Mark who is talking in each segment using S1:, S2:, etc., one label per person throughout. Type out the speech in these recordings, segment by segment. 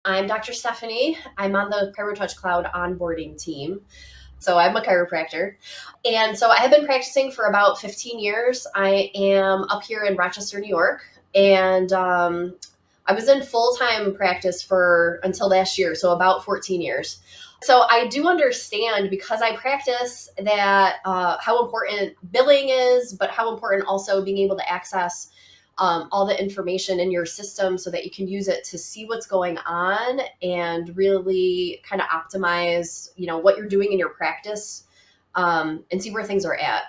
S1: I'm Dr. Stephanie. I'm on the ChiroTouch Cloud onboarding team. So I'm a chiropractor. And so I have been practicing for about 15 years. I am up here in Rochester, New York. And I was in full-time practice for until last year, so about 14 years. So I do understand, because I practice, that how important billing is, but how important also being able to access all the information in your system so that you can use it to see what's going on and really kind of optimize, what you're doing in your practice, and see where things are at.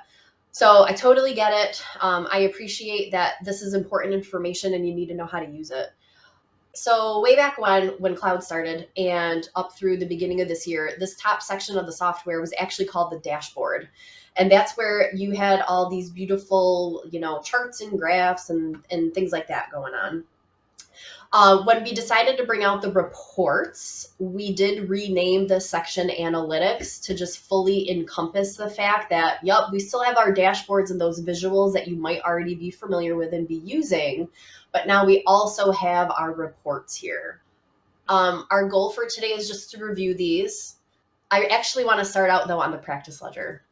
S1: So I totally get it. I appreciate that this is important information and you need to know how to use it. So way back when cloud started and up through the beginning of this year, this top section of the software was actually called the dashboard. And that's where you had all these beautiful, charts and graphs and things like that going on. When we decided to bring out the reports, we did rename this section analytics to just fully encompass the fact that, we still have our dashboards and those visuals that you might already be familiar with and be using, but now we also have our reports here. Our goal for today is just to review these. I actually want to start out though on the practice ledger.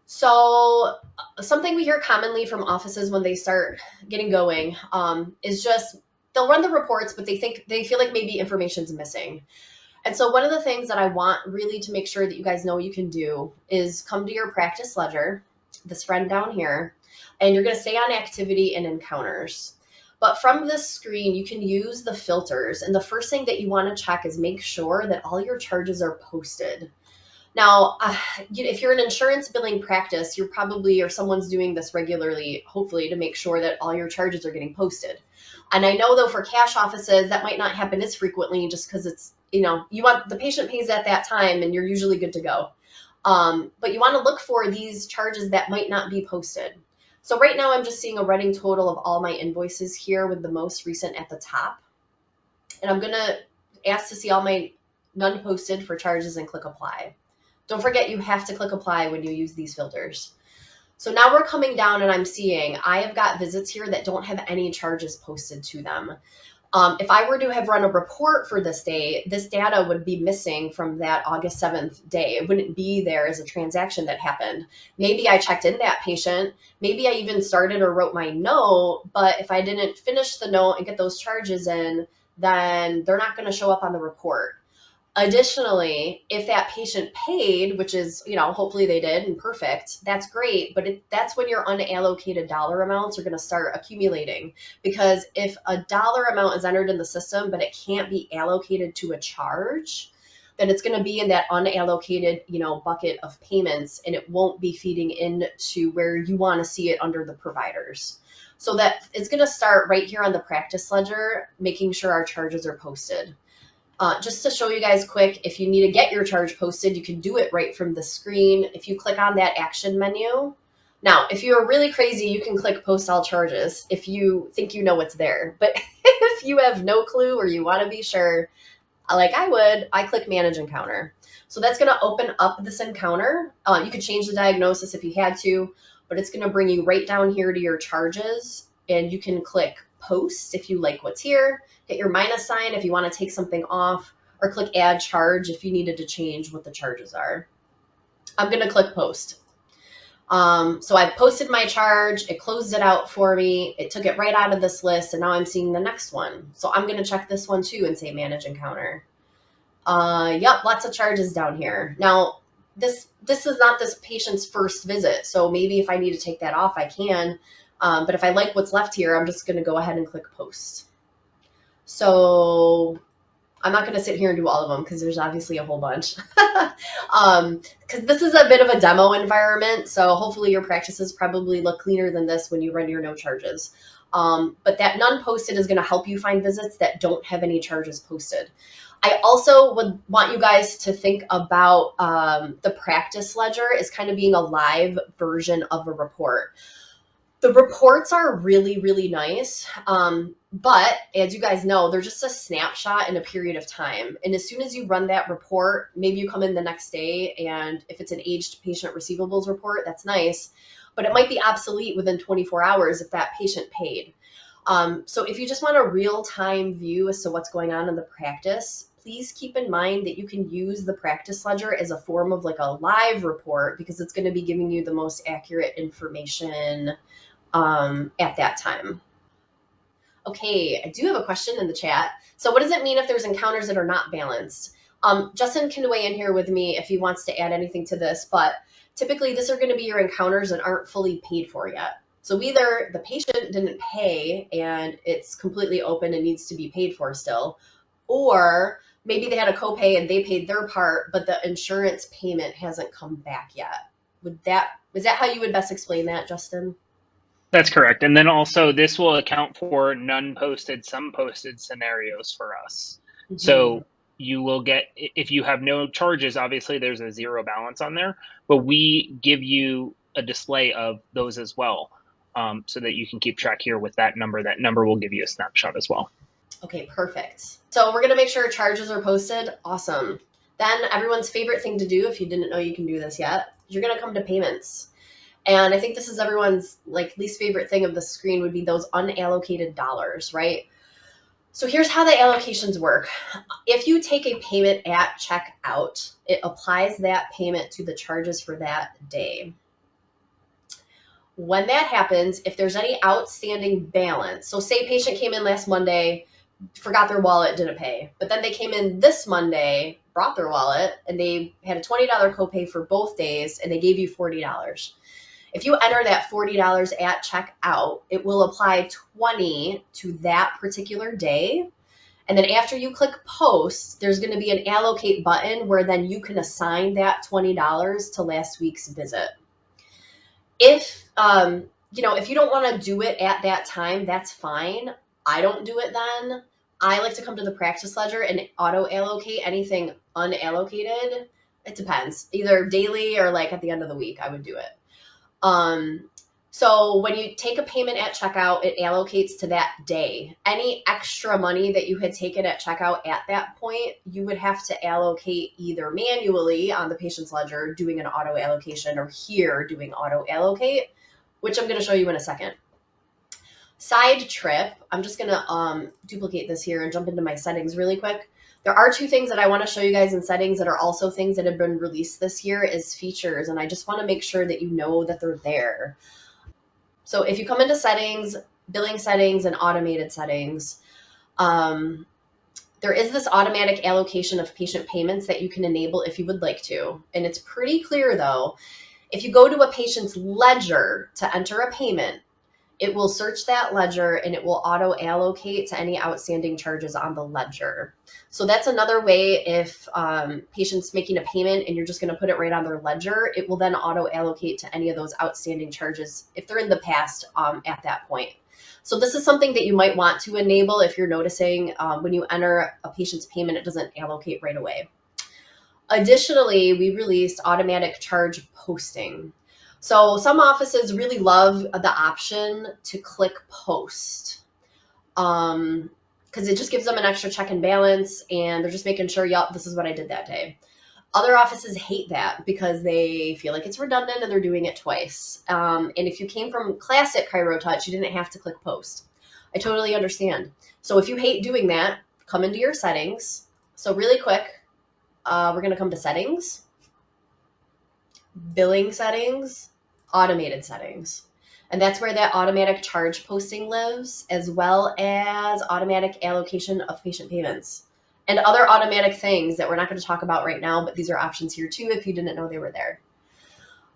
S1: So something we hear commonly from offices when they start getting going is just they'll run the reports, but they feel like maybe information's missing. And so one of the things that I want really to make sure that you guys know you can do is come to your practice ledger, this friend down here, and you're going to stay on activity and encounters. But from this screen, you can use the filters. And the first thing that you want to check is make sure that all your charges are posted. Now, if you're an insurance billing practice, you're probably, or someone's doing this regularly, hopefully, to make sure that all your charges are getting posted. And I know, though, for cash offices, that might not happen as frequently just because it's, you want the patient pays at that time and you're usually good to go. But you want to look for these charges that might not be posted. So right now, I'm just seeing a running total of all my invoices here with the most recent at the top. And I'm going to ask to see all my none posted for charges and click apply. Don't forget, you have to click apply when you use these filters. So now we're coming down and I'm seeing I have got visits here that don't have any charges posted to them. If I were to have run a report for this day, this data would be missing from that August 7th day. It wouldn't be there as a transaction that happened. Maybe I checked in that patient. Maybe I even started or wrote my note, but if I didn't finish the note and get those charges in, then they're not going to show up on the report. Additionally, if that patient paid, which is, hopefully they did and perfect, that's great. But that's when your unallocated dollar amounts are going to start accumulating. Because if a dollar amount is entered in the system, but it can't be allocated to a charge, then it's going to be in that unallocated, bucket of payments, and it won't be feeding into where you want to see it under the providers. So that it's going to start right here on the practice ledger, making sure our charges are posted. Just to show you guys quick, if you need to get your charge posted, you can do it right from the screen. If you click on that action menu. Now, if you're really crazy, you can click post all charges if you think you know what's there. But if you have no clue or you want to be sure, like I would, I click manage encounter. So that's going to open up this encounter. You could change the diagnosis if you had to, but it's going to bring you right down here to your charges, and you can click post if you like what's here. Hit your minus sign if you want to take something off, or click add charge if you needed to change what the charges are. I'm going to click post. So I posted my charge, it closed it out for me, it took it right out of this list, and now I'm seeing the next one. So I'm going to check this one too and say manage encounter. Yep, lots of charges down here. Now, this is not this patient's first visit, so maybe if I need to take that off, I can. But if I like what's left here, I'm just going to go ahead and click post. So I'm not going to sit here and do all of them because there's obviously a whole bunch. Because this is a bit of a demo environment, so hopefully your practices probably look cleaner than this when you run your no charges. But that none posted is going to help you find visits that don't have any charges posted. I also would want you guys to think about the practice ledger as kind of being a live version of a report. The reports are really, really nice, but as you guys know, they're just a snapshot in a period of time. And as soon as you run that report, maybe you come in the next day, and if it's an aged patient receivables report, that's nice, but it might be obsolete within 24 hours if that patient paid. So if you just want a real-time view as to what's going on in the practice, please keep in mind that you can use the practice ledger as a form of like a live report, because it's going to be giving you the most accurate information at that time. Okay, I do have a question in the chat. So what does it mean if there's encounters that are not balanced? Justin can weigh in here with me if he wants to add anything to this, but typically these are going to be your encounters that aren't fully paid for yet. So either the patient didn't pay and it's completely open and needs to be paid for still, or maybe they had a copay and they paid their part, but the insurance payment hasn't come back yet. Is that how you would best explain that, Justin?
S2: That's correct. And then also this will account for none posted, some posted scenarios for us.
S1: Mm-hmm.
S2: So you will get, if you have no charges, obviously there's a zero balance on there, but we give you a display of those as well, so that you can keep track here with that number. That number will give you a snapshot as well.
S1: Okay, perfect. So we're going to make sure charges are posted. Awesome. Then everyone's favorite thing to do, if you didn't know you can do this yet, you're going to come to payments. And I think this is everyone's like least favorite thing of the screen would be those unallocated dollars, right? So here's how the allocations work. If you take a payment at checkout, it applies that payment to the charges for that day. When that happens, if there's any outstanding balance, so say patient came in last Monday, forgot their wallet, didn't pay, but then they came in this Monday, brought their wallet, and they had a $20 copay for both days, and they gave you $40. If you enter that $40 at checkout, it will apply 20 to that particular day. And then after you click post, there's going to be an allocate button where then you can assign that $20 to last week's visit. If you don't want to do it at that time, that's fine. I don't do it then. I like to come to the practice ledger and auto allocate anything unallocated. It depends, either daily or like at the end of the week, I would do it. So when you take a payment at checkout, it allocates to that day. Any extra money that you had taken at checkout at that point, you would have to allocate either manually on the patient's ledger doing an auto allocation, or here doing auto allocate, which I'm going to show you in a second. Side trip, I'm just going to duplicate this here and jump into my settings really quick. There are two things that I want to show you guys in settings that are also things that have been released this year as features, and I just want to make sure that you know that they're there. So if you come into settings, billing settings, and automated settings, there is this automatic allocation of patient payments that you can enable if you would like to. And it's pretty clear though, if you go to a patient's ledger to enter a payment, it will search that ledger and it will auto allocate to any outstanding charges on the ledger. So that's another way. If patient's making a payment and you're just going to put it right on their ledger, it will then auto allocate to any of those outstanding charges if they're in the past at that point. So this is something that you might want to enable if you're noticing when you enter a patient's payment, it doesn't allocate right away. Additionally, we released automatic charge posting. So some offices really love the option to click post because it just gives them an extra check and balance, and they're just making sure, yep, this is what I did that day. Other offices hate that because they feel like it's redundant and they're doing it twice. And if you came from classic ChiroTouch, you didn't have to click post. I totally understand. So if you hate doing that, come into your settings. So really quick, we're going to come to settings, billing settings, automated settings. And that's where that automatic charge posting lives, as well as automatic allocation of patient payments and other automatic things that we're not going to talk about right now, but these are options here too if you didn't know they were there.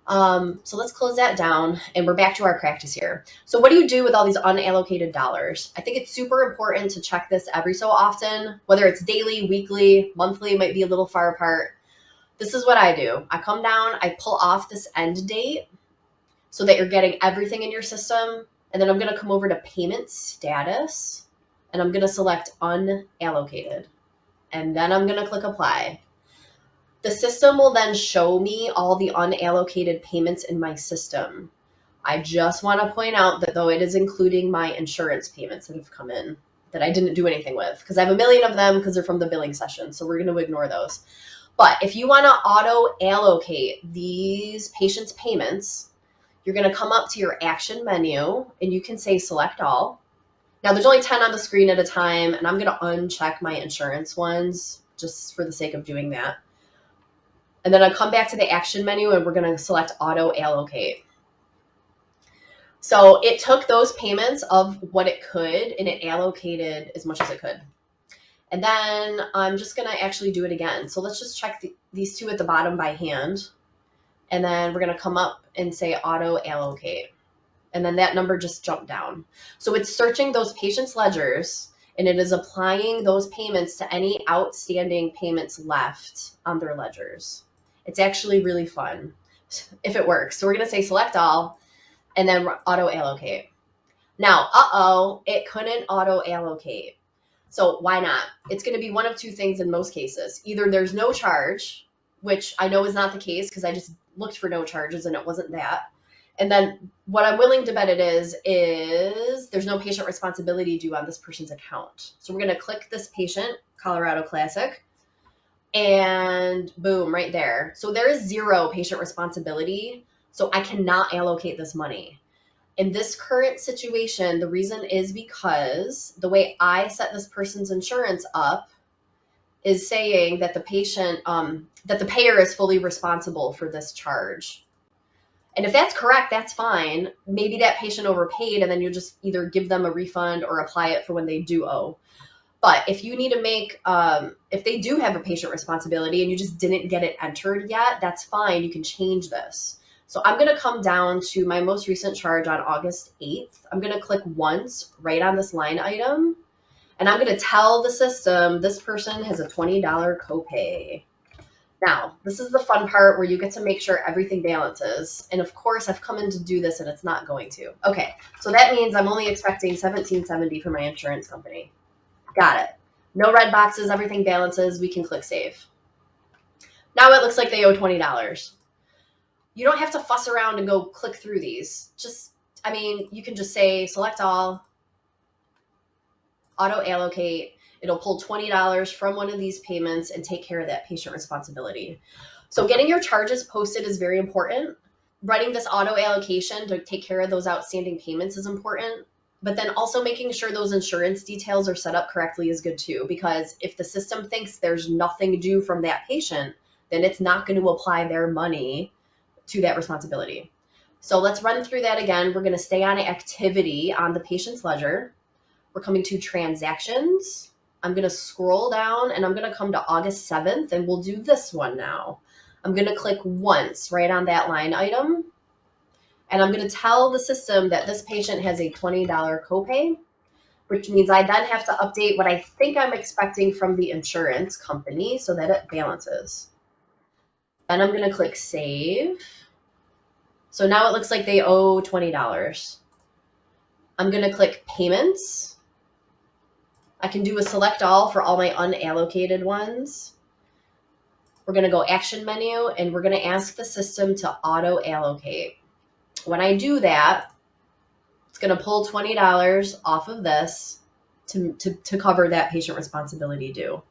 S1: So let's close that down and we're back to our practice here. So what do you do with all these unallocated dollars? I think it's super important to check this every so often, whether it's daily, weekly, monthly, might be a little far apart. This is what I do. I come down, I pull off this end date so that you're getting everything in your system. And then I'm going to come over to payment status and I'm going to select unallocated. And then I'm going to click apply. The system will then show me all the unallocated payments in my system. I just want to point out that though it is including my insurance payments that have come in that I didn't do anything with, because I have a million of them because they're from the billing session. So we're going to ignore those. But if you want to auto allocate these patients' payments, you're going to come up to your action menu and you can say select all. Now there's only 10 on the screen at a time, and I'm going to uncheck my insurance ones just for the sake of doing that. And then I'll come back to the action menu and we're going to select auto allocate. So it took those payments of what it could and it allocated as much as it could. And then I'm just going to actually do it again. So let's just check these two at the bottom by hand. And then we're going to come up and say auto allocate. And then that number just jumped down. So it's searching those patients' ledgers and it is applying those payments to any outstanding payments left on their ledgers. It's actually really fun if it works. So we're going to say select all and then auto allocate. Now, it couldn't auto allocate. So why not? It's going to be one of two things in most cases. Either there's no charge, which I know is not the case because I just looked for no charges and it wasn't that. And then what I'm willing to bet it is there's no patient responsibility due on this person's account. So we're going to click this patient, Colorado Classic, and boom, right there. So there is zero patient responsibility. So I cannot allocate this money. In this current situation, the reason is because the way I set this person's insurance up is saying that the patient, that the payer is fully responsible for this charge. And if that's correct, that's fine. Maybe that patient overpaid and then you just either give them a refund or apply it for when they do owe. But if you need to make, if they do have a patient responsibility and you just didn't get it entered yet, that's fine. You can change this. So I'm going to come down to my most recent charge on August 8th. I'm going to click once right on this line item. And I'm going to tell the system this person has a $20 copay. Now, this is the fun part where you get to make sure everything balances. And of course, I've come in to do this and it's not going to. Okay, so that means I'm only expecting $17.70 for my insurance company. Got it. No red boxes, everything balances. We can click save. Now it looks like they owe $20. You don't have to fuss around and go click through these. You can just say select all, auto allocate. It'll pull $20 from one of these payments and take care of that patient responsibility. So getting your charges posted is very important. Running this auto allocation to take care of those outstanding payments is important. But then also making sure those insurance details are set up correctly is good too, because if the system thinks there's nothing due from that patient, then it's not going to apply their money to that responsibility. So let's run through that again. We're going to stay on activity on the patient's ledger. We're coming to transactions. I'm going to scroll down and I'm going to come to August 7th and we'll do this one now. I'm going to click once right on that line item. And I'm going to tell the system that this patient has a $20 copay, which means I then have to update what I think I'm expecting from the insurance company so that it balances. Then I'm going to click save. So now it looks like they owe $20. I'm going to click payments. I can do a select all for all my unallocated ones. We're going to go action menu and we're going to ask the system to auto allocate. When I do that, it's going to pull $20 off of this to cover that patient responsibility due.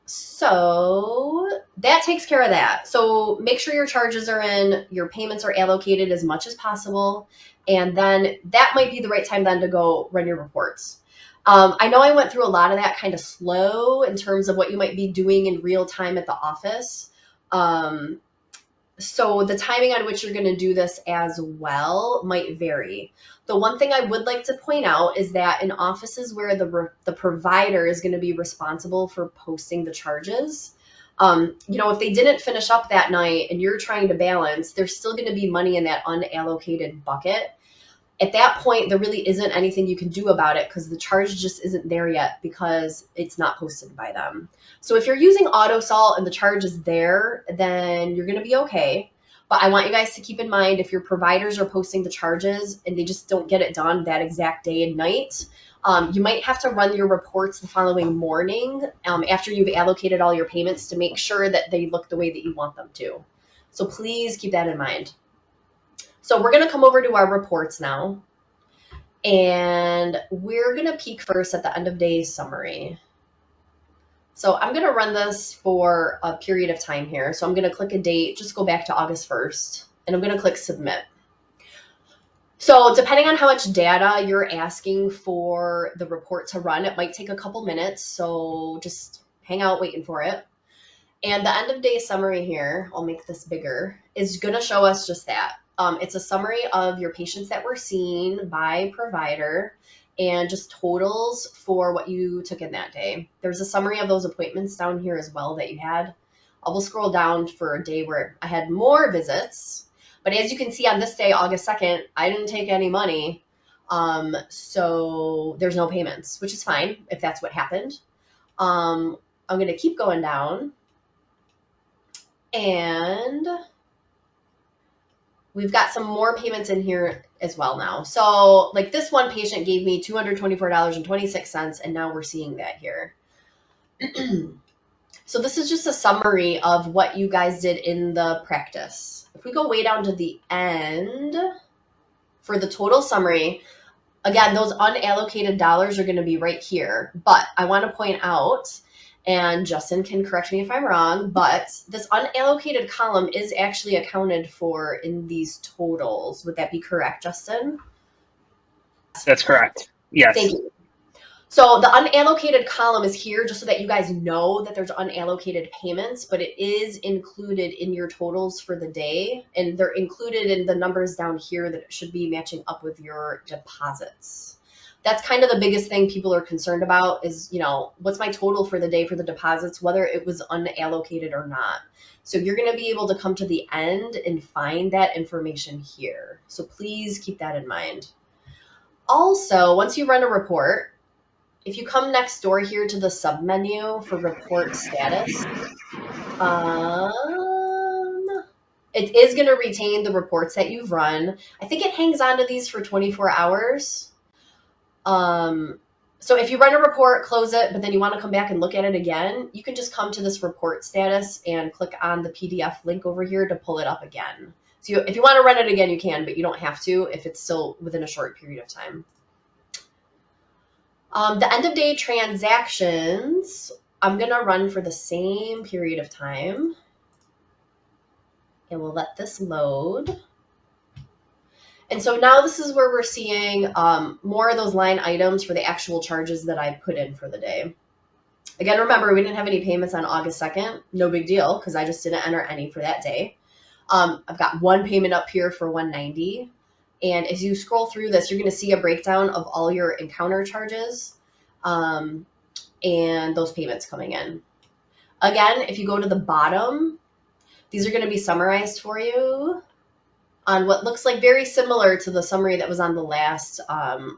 S1: So that takes care of that. So make sure your charges are in, your payments are allocated as much as possible. And then that might be the right time then to go run your reports. I know I went through a lot of that kind of slow in terms of what you might be doing in real time at the office. So the timing on which you're going to do this as well might vary. The one thing I would like to point out is that in offices where the provider is going to be responsible for posting the charges, if they didn't finish up that night and you're trying to balance, there's still going to be money in that unallocated bucket. At that point, there really isn't anything you can do about it because the charge just isn't there yet because it's not posted by them. So if you're using AutoSalt and the charge is there, then you're going to be okay. But I want you guys to keep in mind if your providers are posting the charges and they just don't get it done that exact day and night, you might have to run your reports the following morning after you've allocated all your payments to make sure that they look the way that you want them to. So please keep that in mind. So we're going to come over to our reports now, and we're going to peek first at the end of day summary. So I'm going to run this for a period of time here. So I'm going to click a date, just go back to August 1st, and I'm going to click submit. So depending on how much data you're asking for the report to run, it might take a couple minutes. So just hang out waiting for it. And the end of day summary here, I'll make this bigger, is going to show us just that. It's a summary of your patients that were seen by provider and just totals for what you took in that day. There's a summary of those appointments down here as well that you had. I will scroll down for a day where I had more visits. But as you can see on this day, August 2nd, I didn't take any money. So there's no payments, which is fine if that's what happened. I'm going to keep going down. And we've got some more payments in here as well now. So like this one patient gave me $224.26, and now we're seeing that here. So this is just a summary of what you guys did in the practice. If we go way down to the end for the total summary, again, those unallocated dollars are going to be right here. But I want to point out, and Justin can correct me if I'm wrong, but this unallocated column is actually accounted for in these totals. Would that be correct, Justin?
S2: That's correct. Yes.
S1: Thank you. So the unallocated column is here just so that you guys know that there's unallocated payments, but it is included in your totals for the day, and they're included in the numbers down here that should be matching up with your deposits. That's kind of the biggest thing people are concerned about is, what's my total for the day for the deposits, whether it was unallocated or not. So you're going to be able to come to the end and find that information here. So please keep that in mind. Also, once you run a report, if you come next door here to the submenu for report status, it is going to retain the reports that you've run. I think it hangs on to these for 24 hours. So if you run a report, close it, but then you want to come back and look at it again, you can just come to this report status and click on the PDF link over here to pull it up again. So if you want to run it again, you can, but you don't have to if it's still within a short period of time. The end of day transactions, I'm going to run for the same period of time. And we'll let this load. And so now this is where we're seeing more of those line items for the actual charges that I put in for the day. Again, remember, we didn't have any payments on August 2nd. No big deal, because I just didn't enter any for that day. I've got one payment up here for $190. And as you scroll through this, you're going to see a breakdown of all your encounter charges and those payments coming in. Again, if you go to the bottom, these are going to be summarized for you on what looks like very similar to the summary that was on the last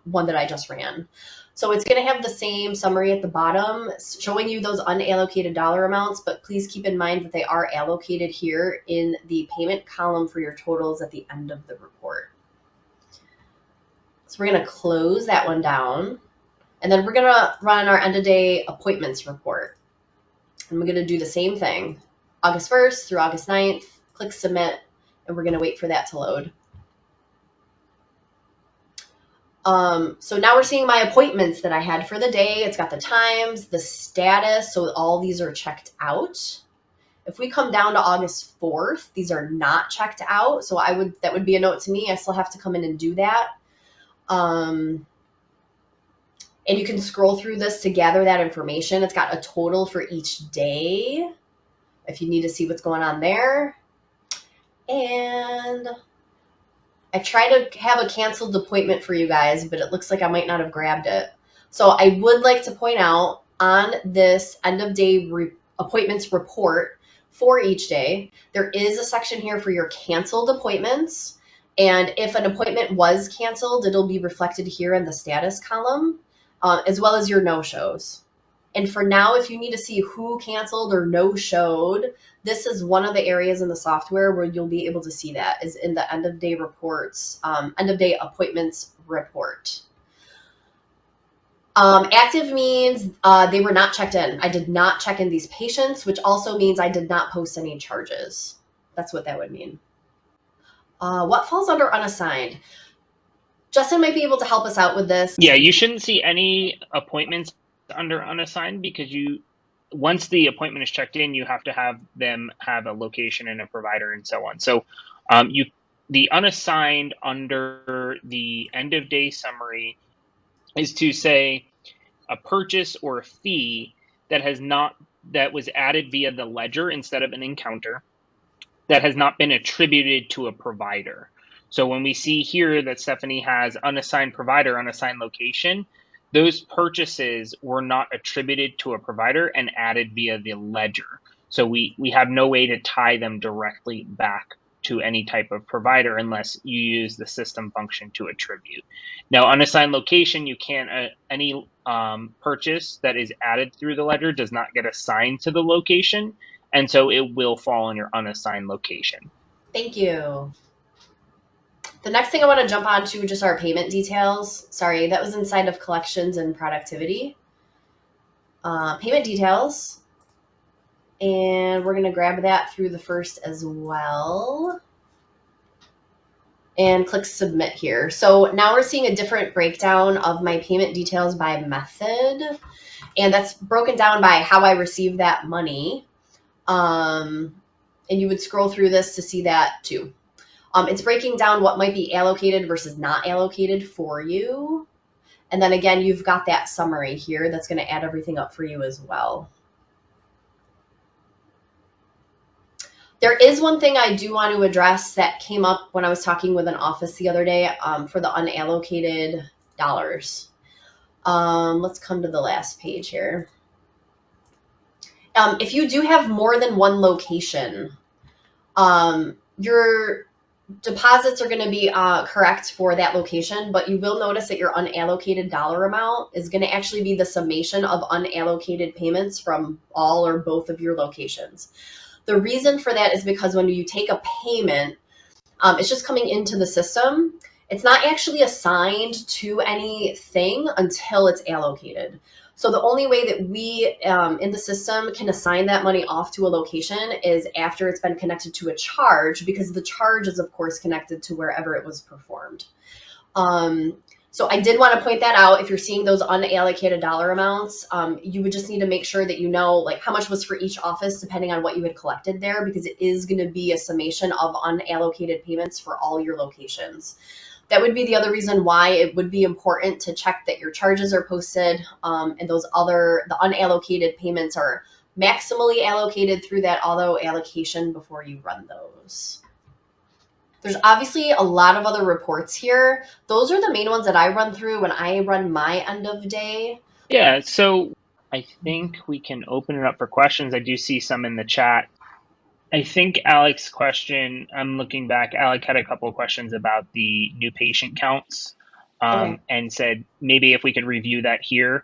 S1: one that I just ran. So it's going to have the same summary at the bottom showing you those unallocated dollar amounts, but please keep in mind that they are allocated here in the payment column for your totals at the end of the report. So we're going to close that one down, and then we're going to run our end of day appointments report. And we're going to do the same thing, August 1st through August 9th, click submit, and we're going to wait for that to load. So now we're seeing my appointments that I had for the day. It's got the times, the status, so all these are checked out. If we come down to August 4th, these are not checked out, so that would be a note to me. I still have to come in and do that. And you can scroll through this to gather that information. It's got a total for each day if you need to see what's going on there. And I try to have a canceled appointment for you guys, but it looks like I might not have grabbed it. So I would like to point out on this end of day appointments report for each day, there is a section here for your canceled appointments. And if an appointment was canceled, it'll be reflected here in the status column, as well as your no-shows. And for now, if you need to see who canceled or no-showed, this is one of the areas in the software where you'll be able to see that, is in the end of day reports, end of day appointments report. Active means they were not checked in. I did not check in these patients, which also means I did not post any charges. That's what that would mean. What falls under unassigned? Justin might be able to help us out with this.
S2: Yeah, you shouldn't see any appointments under unassigned because once the appointment is checked in, you have to have them have a location and a provider and so on. So the unassigned under the end of day summary is to say a purchase or a fee that was added via the ledger instead of an encounter that has not been attributed to a provider. So when we see here that Stephanie has unassigned provider, unassigned location, those purchases were not attributed to a provider and added via the ledger. So we have no way to tie them directly back to any type of provider unless you use the system function to attribute. Now, unassigned location, you can't, any purchase that is added through the ledger does not get assigned to the location, and so it will fall in your unassigned location.
S1: Thank you. The next thing I want to jump on to just our payment details. Sorry, that was inside of collections and productivity. Payment details. And we're going to grab that through the first as well. And click submit here. So now we're seeing a different breakdown of my payment details by method. And that's broken down by how I received that money. And you would scroll through this to see that too. It's breaking down what might be allocated versus not allocated for you. And then again, you've got that summary here that's going to add everything up for you as well. There is one thing I do want to address that came up when I was talking with an office the other day for the unallocated dollars. Let's come to the last page here. If you do have more than one location, your deposits are going to be correct for that location, but you will notice that your unallocated dollar amount is going to actually be the summation of unallocated payments from all or both of your locations. The reason for that is because when you take a payment, it's just coming into the system. It's not actually assigned to anything until it's allocated. So the only way that we in the system can assign that money off to a location is after it's been connected to a charge, because the charge is, of course, connected to wherever it was performed. So I did want to point that out. If you're seeing those unallocated dollar amounts, you would just need to make sure that you know like how much was for each office depending on what you had collected there, because it is going to be a summation of unallocated payments for all your locations. That would be the other reason why it would be important to check that your charges are posted and the unallocated payments are maximally allocated through that auto allocation before you run those. There's obviously a lot of other reports here. Those are the main ones that I run through when I run my end of day.
S2: Yeah, so I think we can open it up for questions. I do see some in the chat. I think Alec's question, I'm looking back, Alec had a couple of questions about the new patient counts and said maybe if we could review that here.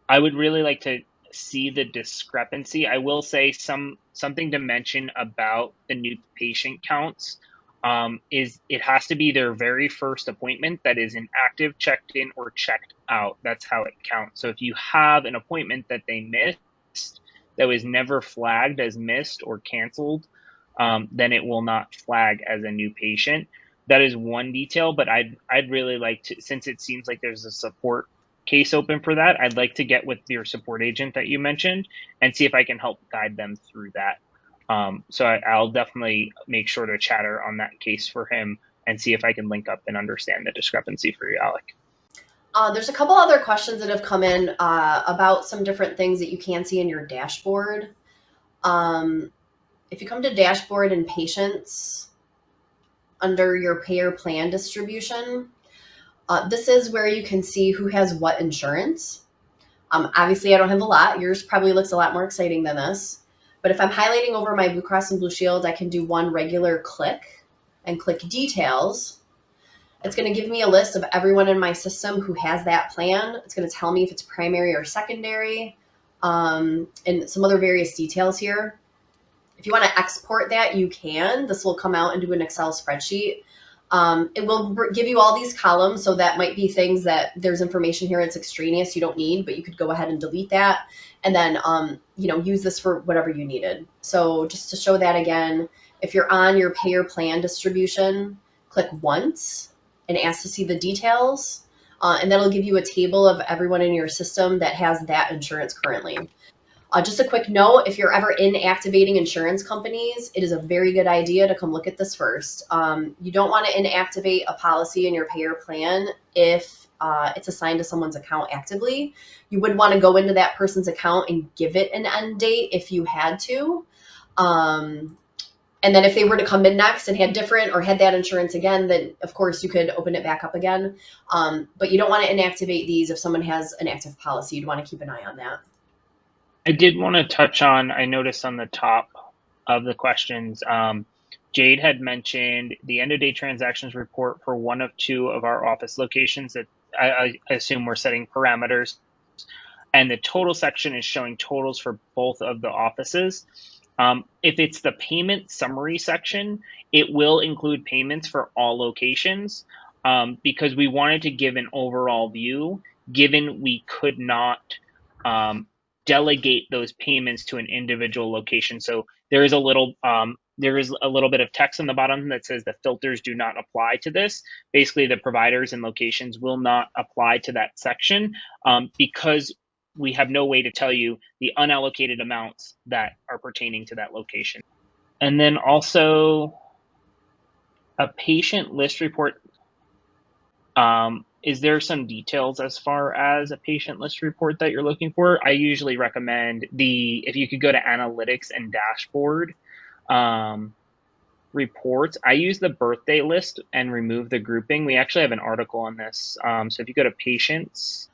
S2: I would really like to see the discrepancy. I will say something to mention about the new patient counts is it has to be their very first appointment that is inactive, checked in, or checked out. That's how it counts. So if you have an appointment that they missed that was never flagged as missed or canceled, then it will not flag as a new patient. That is one detail, but I'd really like to, since it seems like there's a support case open for that, I'd like to get with your support agent that you mentioned and see if I can help guide them through that. So I'll definitely make sure to chatter on that case for him and see if I can link up and understand the discrepancy for you, Alec.
S1: There's a couple other questions that have come in about some different things that you can see in your dashboard. If you come to dashboard and patients under your payer plan distribution, this is where you can see who has what insurance. Obviously, I don't have a lot. Yours probably looks a lot more exciting than this. But if I'm highlighting over my Blue Cross and Blue Shield, I can do one regular click and click details. It's going to give me a list of everyone in my system who has that plan. It's going to tell me if it's primary or secondary and some other various details here. If you want to export that, you can. This will come out into an Excel spreadsheet. It will give you all these columns, so that might be things that there's information here that's extraneous you don't need, but you could go ahead and delete that and then use this for whatever you needed. So just to show that again, if you're on your payer plan distribution, click once and ask to see the details, and that'll give you a table of everyone in your system that has that insurance currently. Just a quick note, if you're ever inactivating insurance companies, it is a very good idea to come look at this first. You don't want to inactivate a policy in your payer plan if it's assigned to someone's account actively. You would want to go into that person's account and give it an end date if you had to. And then if they were to come in next and had different or had that insurance again, then of course you could open it back up again. But you don't want to inactivate these if someone has an active policy. You'd want to keep an eye on that.
S2: I did want to touch on, I noticed on the top of the questions, Jade had mentioned the end of day transactions report for one of two of our office locations that I assume we're setting parameters. And the total section is showing totals for both of the offices. If it's the payment summary section, it will include payments for all locations because we wanted to give an overall view, given we could not delegate those payments to an individual location. So there is a little bit of text on the bottom that says the filters do not apply to this. Basically, the providers and locations will not apply to that section because we have no way to tell you the unallocated amounts that are pertaining to that location. And then also a patient list report. Is there some details as far as a patient list report that you're looking for? I usually recommend if you could go to analytics and dashboard reports. I use the birthday list and remove the grouping. We actually have an article on this. So if you go to patients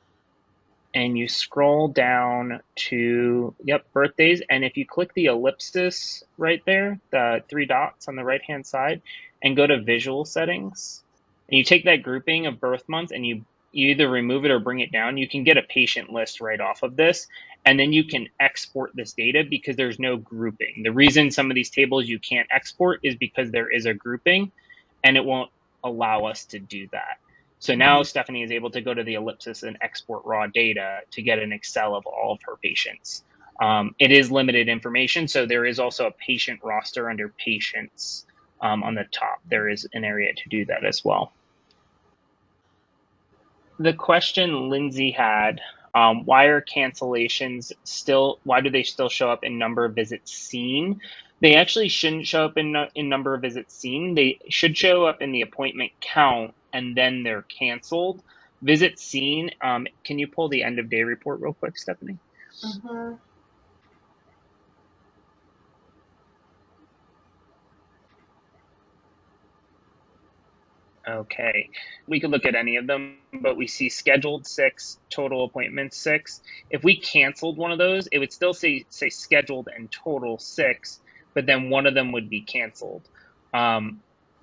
S2: and you scroll down to, birthdays. And if you click the ellipsis right there, the 3 dots on the right-hand side, and go to visual settings, and you take that grouping of birth months and you either remove it or bring it down, you can get a patient list right off of this. And then you can export this data because there's no grouping. The reason some of these tables you can't export is because there is a grouping and it won't allow us to do that. So now Stephanie is able to go to the ellipsis and export raw data to get an Excel of all of her patients. It is limited information, so there is also a patient roster under patients on the top. There is an area to do that as well. The question Lindsay had, why are cancellations why do they still show up in number of visits seen? They actually shouldn't show up in number of visits seen. They should show up in the appointment count and then they're canceled. Visits seen, can you pull the end of day report real quick, Stephanie?
S1: Mm-hmm.
S2: Okay, we could look at any of them, but we see scheduled 6, total appointments 6. If we canceled one of those, it would still say scheduled and total 6, but then one of them would be canceled.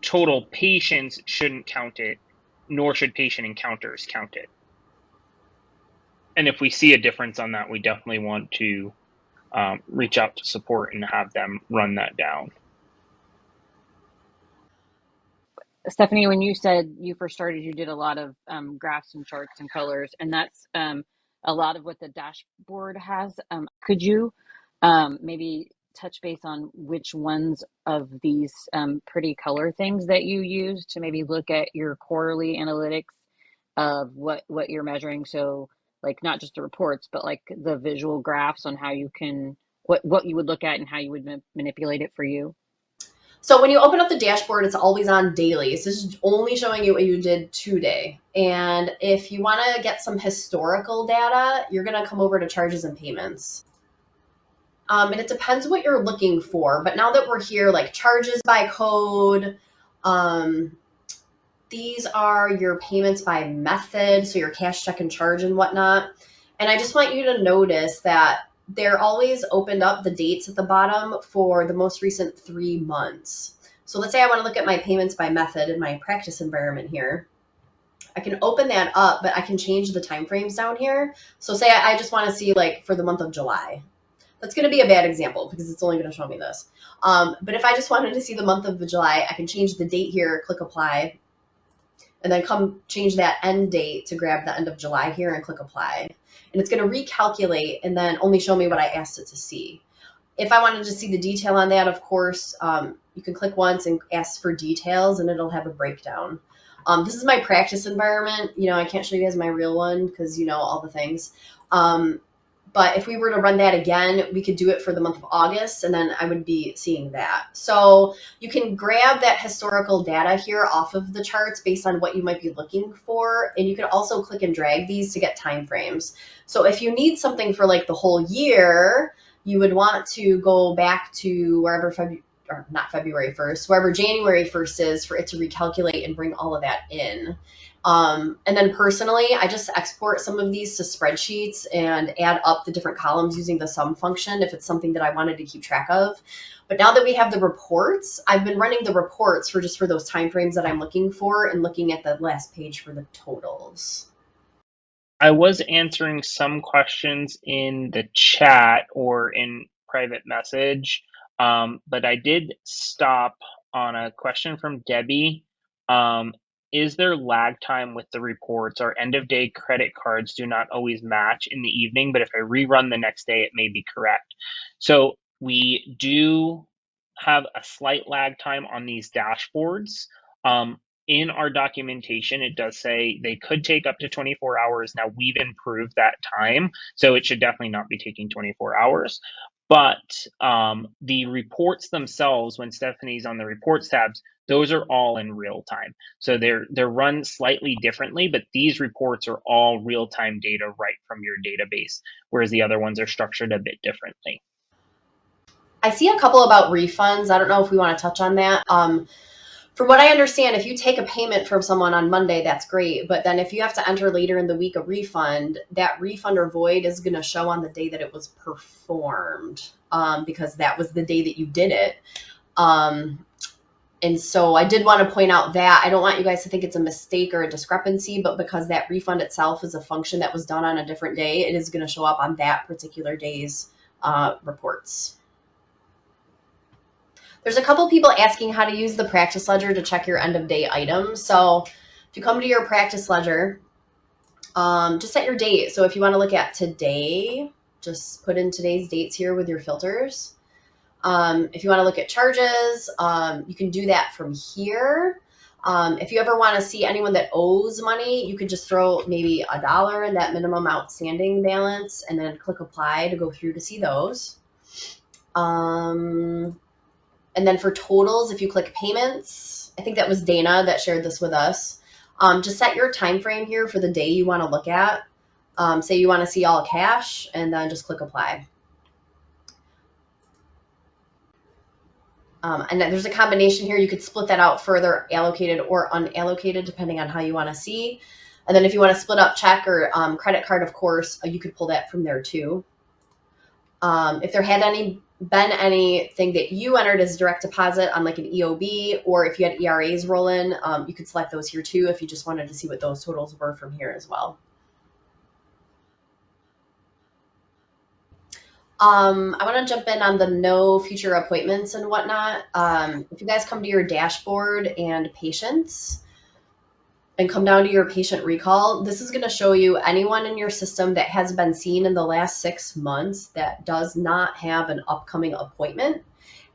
S2: Total patients shouldn't count it, nor should patient encounters count it. And if we see a difference on that, we definitely want to reach out to support and have them run that down.
S3: Stephanie, when you said you first started, you did a lot of graphs and charts and colors, and that's a lot of what the dashboard has. Could you maybe touch base on which ones of these pretty color things that you use to maybe look at your quarterly analytics of what you're measuring? So like not just the reports, but like the visual graphs on how you can, what you would look at and how you would manipulate it for you.
S1: So when you open up the dashboard, it's always on daily. So this is only showing you what you did today. And if you want to get some historical data, you're going to come over to charges and payments. And it depends what you're looking for. But now that we're here, like charges by code, these are your payments by method, so your cash, check, and charge and whatnot. And I just want you to notice that they're always opened up the dates at the bottom for the most recent 3 months. So let's say I want to look at my payments by method in my practice environment here. I can open that up, but I can change the timeframes down here. So say I just want to see like for the month of July. That's going to be a bad example because it's only going to show me this. But if I just wanted to see the month of July, I can change the date here, click apply, and then come change that end date to grab the end of July here and click apply. And it's going to recalculate and then only show me what I asked it to see. If I wanted to see the detail on that, of course, you can click once and ask for details and it'll have a breakdown. This is my practice environment. I can't show you guys my real one because all the things. But if we were to run that again, we could do it for the month of August, and then I would be seeing that. So you can grab that historical data here off of the charts based on what you might be looking for. And you can also click and drag these to get time frames. So if you need something for like the whole year, you would want to go back to wherever not February 1st, wherever January 1st is, for it to recalculate and bring all of that in. And then personally, I just export some of these to spreadsheets and add up the different columns using the sum function if it's something that I wanted to keep track of. But now that we have the reports, I've been running the reports for those time frames that I'm looking for and looking at the last page for the totals.
S2: I was answering some questions in the chat or in private message, but I did stop on a question from Debbie. Is there lag time with the reports? Our end of day credit cards do not always match in the evening, but if I rerun the next day, it may be correct. So we do have a slight lag time on these dashboards. In our documentation, it does say they could take up to 24 hours. Now, we've improved that time, so it should definitely not be taking 24 hours. But the reports themselves, when Stephanie's on the reports tabs, those are all in real time. So they're run slightly differently, but these reports are all real-time data right from your database, whereas the other ones are structured a bit differently.
S1: I see a couple about refunds. I don't know if we want to touch on that. From what I understand, if you take a payment from someone on Monday, that's great. But then if you have to enter later in the week a refund, that refund or void is going to show on the day that it was performed, because that was the day that you did it. And so I did want to point out that I don't want you guys to think it's a mistake or a discrepancy, but because that refund itself is a function that was done on a different day, it is going to show up on that particular day's reports. There's a couple people asking how to use the practice ledger to check your end of day items. So if you come to your practice ledger, just set your date. So if you want to look at today, just put in today's dates here with your filters. If you want to look at charges, you can do that from here. If you ever want to see anyone that owes money, you could just throw maybe $1 in that minimum outstanding balance and then click apply to go through to see those. And then for totals, if you click payments, I think that was Dana that shared this with us. Just set your time frame here for the day you want to look at. Say you want to see all cash, and then just click apply. And then there's a combination here. You could split that out further, allocated or unallocated, depending on how you want to see. And then if you want to split up check or credit card, of course, you could pull that from there too. If there had been anything that you entered as direct deposit on like an EOB, or if you had ERAs roll in, you could select those here too if you just wanted to see what those totals were from here as well. I want to jump in on the no future appointments and whatnot. If you guys come to your dashboard and patients and come down to your patient recall, this is going to show you anyone in your system that has been seen in the last 6 months that does not have an upcoming appointment.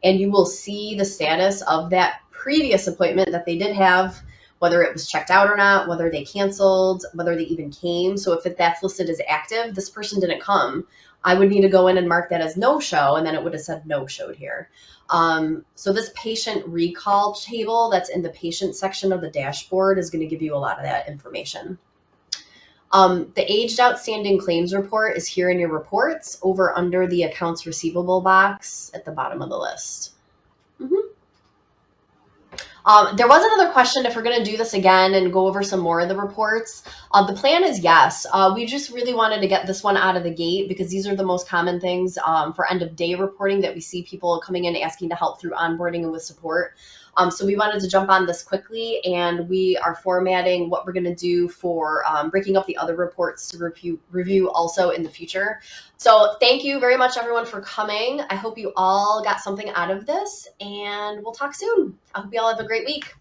S1: And you will see the status of that previous appointment that they did have, whether it was checked out or not, whether they canceled, whether they even came. So if that's listed as active, this person didn't come. I would need to go in and mark that as no-show, and then it would have said no-showed here. So this patient recall table that's in the patient section of the dashboard is going to give you a lot of that information. The aged outstanding claims report is here in your reports over under the accounts receivable box at the bottom of the list. There was another question if we're going to do this again and go over some more of the reports. The plan is yes. We just really wanted to get this one out of the gate because these are the most common things for end of day reporting that we see people coming in asking to help through onboarding and with support. So we wanted to jump on this quickly, and we are formatting what we're going to do for breaking up the other reports to review also in the future. So thank you very much, everyone, for coming. I hope you all got something out of this, and we'll talk soon. I hope you all have a great week.